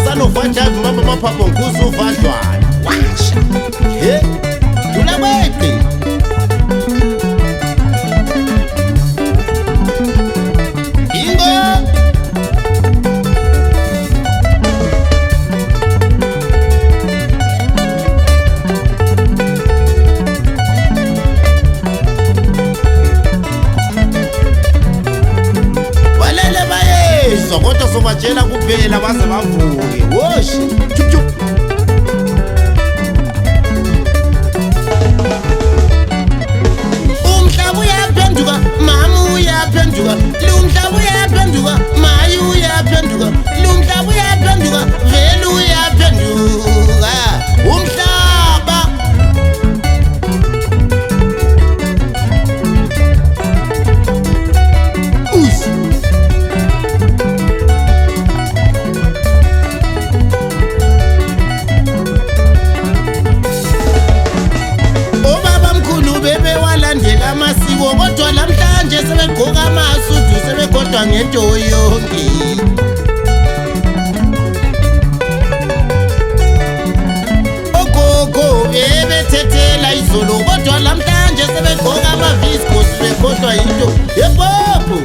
sanovaja mama maphapo nguzuvadlwana washa he dula kweqi ingo kodwa sobatshela kuphela baze bavuke woshi umhlaba uyaphenduka mama uyaphenduka lumhlaba uyaphenduka mayi uyaphenduka lumhlaba uyaphenduka vele uyaphenduka umhlaba amasiko kodwa namhlanje sebegqoka amasudu sebegodwa ngento yonke ogogo bebethethela izolo kodwa namhlanje sebegqoka amavisco sebegodwa into yepopo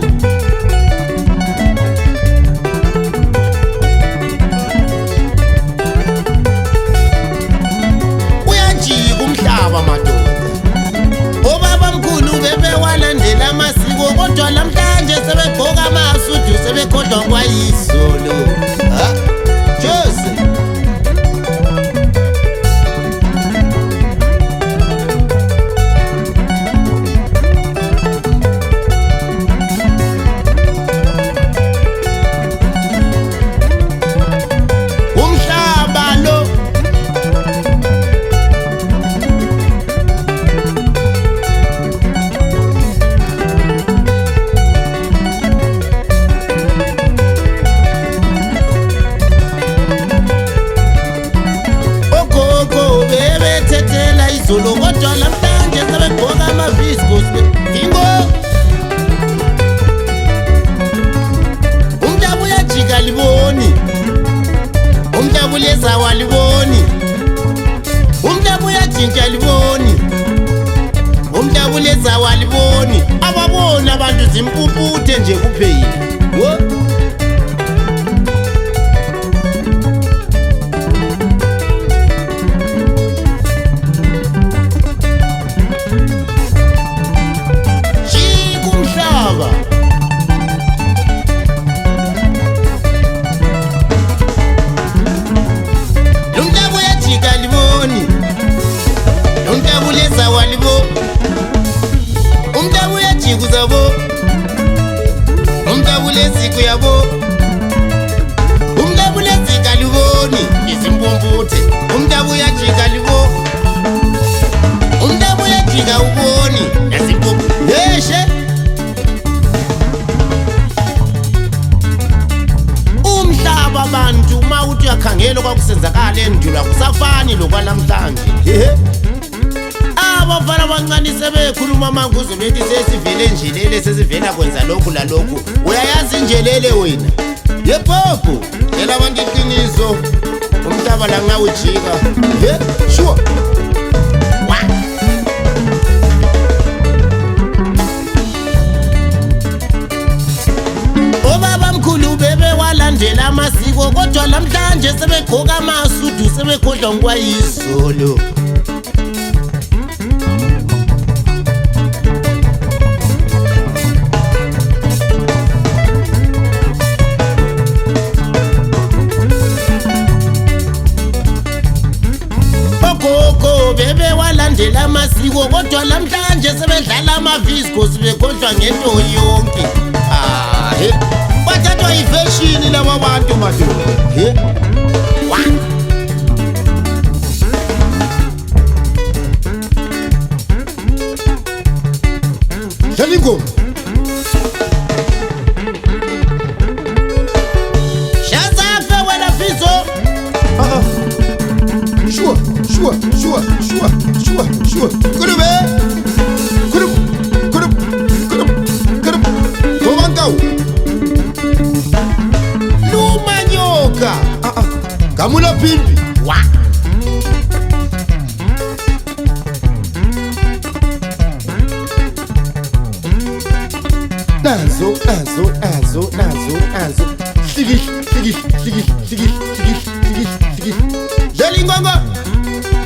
uyajika umhlaba madoda bebewalandela amasiko kodwa namhlanje sebegqoka amasudu sebekhodwa kwayizolo Jose umhlaba lo izolo kodwa namhlanje sebegqoka amavisco ingo umhlaba uyajika liboni umhlaba ulezawa liboni umhlaba uyajintsha liboni umhlaba ulezawa liboni ababona abantu zimpumputhe nje kuphela umhlaba uyajika bo umhlaba uleziko yabo umhlaba ulezika liboni izimpumputhe umhlaba uyajika libo umhlaba uyajika uboni yazimpuphu yeshe umhlaba abantu mawuthi uyakhangela kwakusenzakala endulo akusafani lokwanamhlanje abafana abancane sebekhuluma amanguzo bethi sesivele enjelele sesivela kwenza lokhu lalokhu uyayazi injelele wena yepopo ela abantu iqiniso umhlaba la nxa ujika sure obaba mkhulu bebewalandela amasiko kodwa namhlanje sebegqoka amasudu sebekhodwa ngokwayizolo bebewalandela amasiko kodwa namhlanje sebedlala amavisco sebekhodwa ngento yonke bathathwa ifashion laba bantu madoda Shalingo Shazafe wena fizo Sure. Kurube. Komangau. Lumanyoka. Gamula Pimpi. Wa. Nazo. Sigi.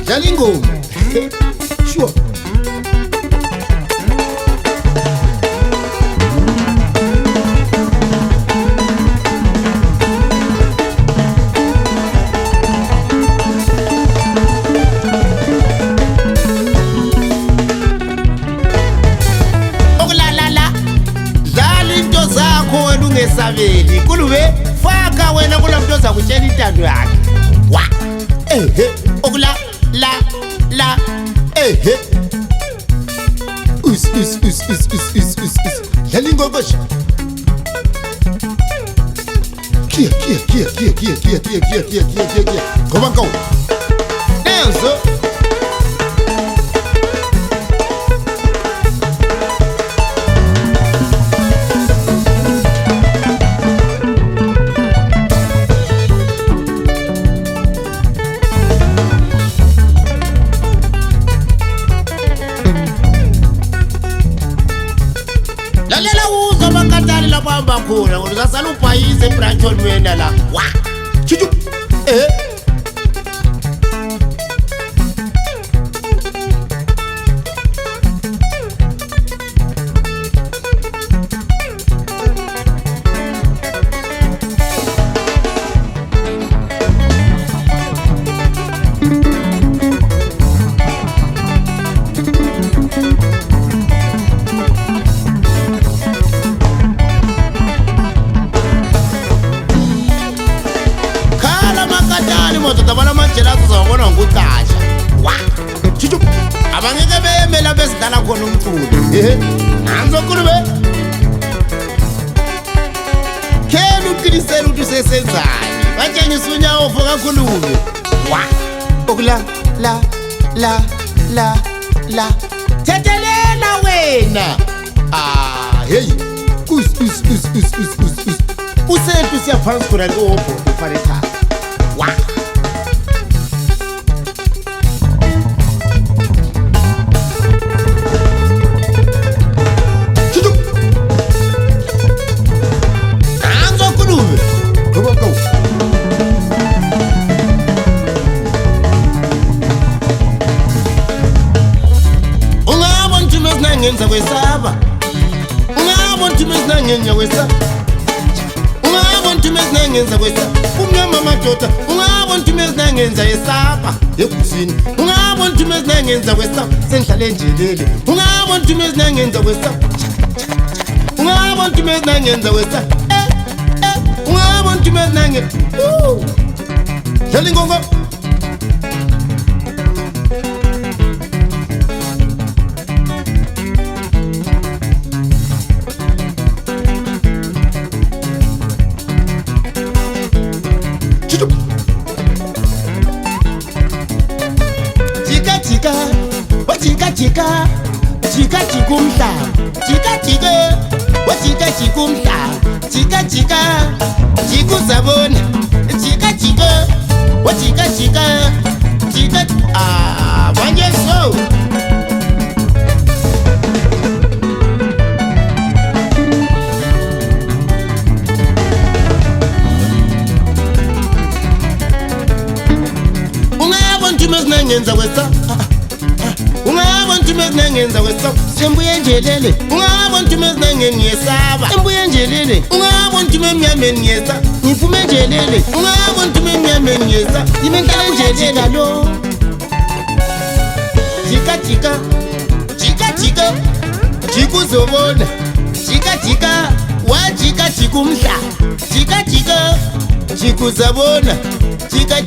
Jalingo. Sure. Sabeli kulube faka wena kulamntu ozakutshela intando yakhe wa okula la us dlala ingokosha kia ngoba nkawu nenzo bamba khona ngoba uzasala ubhayise eBrighton wena la wa chuchu tabala manjela uzobona ngokutasha wa chuchu abangeke beyemela besidala khona umculo nanzo kulube khela uqinisela ukuthi usesenzani batshengisa unyawo foka khulume wa okula la thethelela wena hey us usethu siyaphansi khona ngopho ufale ekhaya wa ngenza kwesaba ungabona thumezina ngenza kwesaba ungabona thumezina ngenza kwesaba umnyama madoda ungabona thumezina ngenza yesaba ebusini ungabona thumezina ngenza kwesaba senhlale njelele ungabona thumezina ngenza kwesaba ungabona thumezina ngenza kwesaba ungabona thumezina ngenza dlala ingongo jika umhlaba jika umhlaba jika uzabona jika manje so ungabona thumezina ngenza kwesa ungabona thumezina ngenza kwesa sembuye njelele ungabona thumezina ngiyesaba sembuye njelele ungabona thumemnyameni ngiyesa ngiphume njelele ungabona thumemnyameni ngiyesa imentala njelela lo jika uzobona jika wajika umhlaba jika uzabona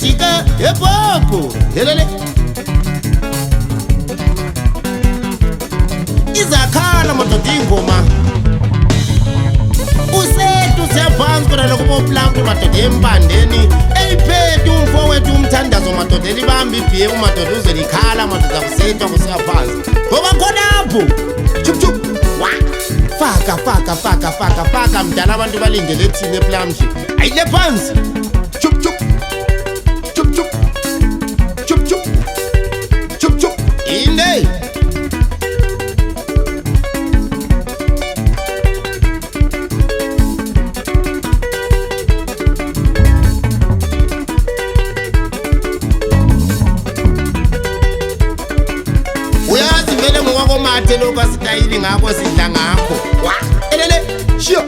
jika epopo helele izakhala madoda ingoma usethu siyaphansi khona lokuboplampu madoda empandeni eyiphethe umfowethu umthandazo madoda elibamba ibhiye umadoda uze likhala madoda kusetshwa kusiyaphansi ngoba khonapho chup wa faka mdala abantu balindele thina eplamshi ayile phansi chup siphethe lokho asitayili ngakho sidla ngakho elele shiyo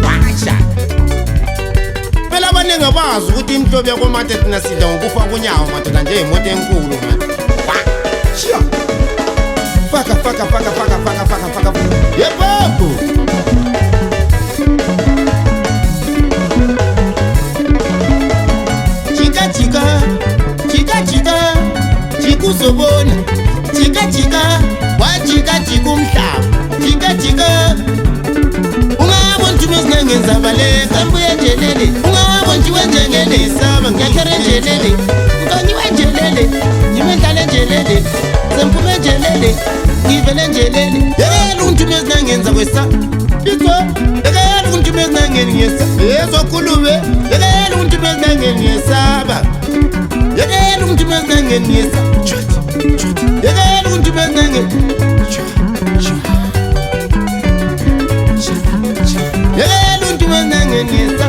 washa phela abaningi abazi ukuthi imhlobo yakomate thina sidla ngokufa kunyawo madoda nje imoto enkulu manje shiyo faka yebo uzobona jika wajika umhlaba jika ungabona ukuthi mezinangenza baleka mbuye njelele ungabona ukuthi wenjengele isaba ngiyakhere njelele nkonyiwe njelele ngimendlale njelele sempume njelele ngivele njelele yekela ukuthi mezinangenza kwesa bitho yekela ukuthi mezinangeni ngiyesa yezokhulube yekela ukuthi mezinangeni ngiyesaba yekela ukuthi mezinangeni ngiyesa yekela ukuthi mezinangeni yekela ukuthi mezinangeni ngiyesa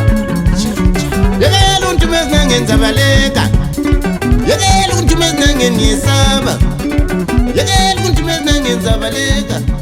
yekela ukuthi mezinangeni zabaleka yekela ukuthi mezinangeni ngiyesaba yekela ukuthi mezinangeni zabaleka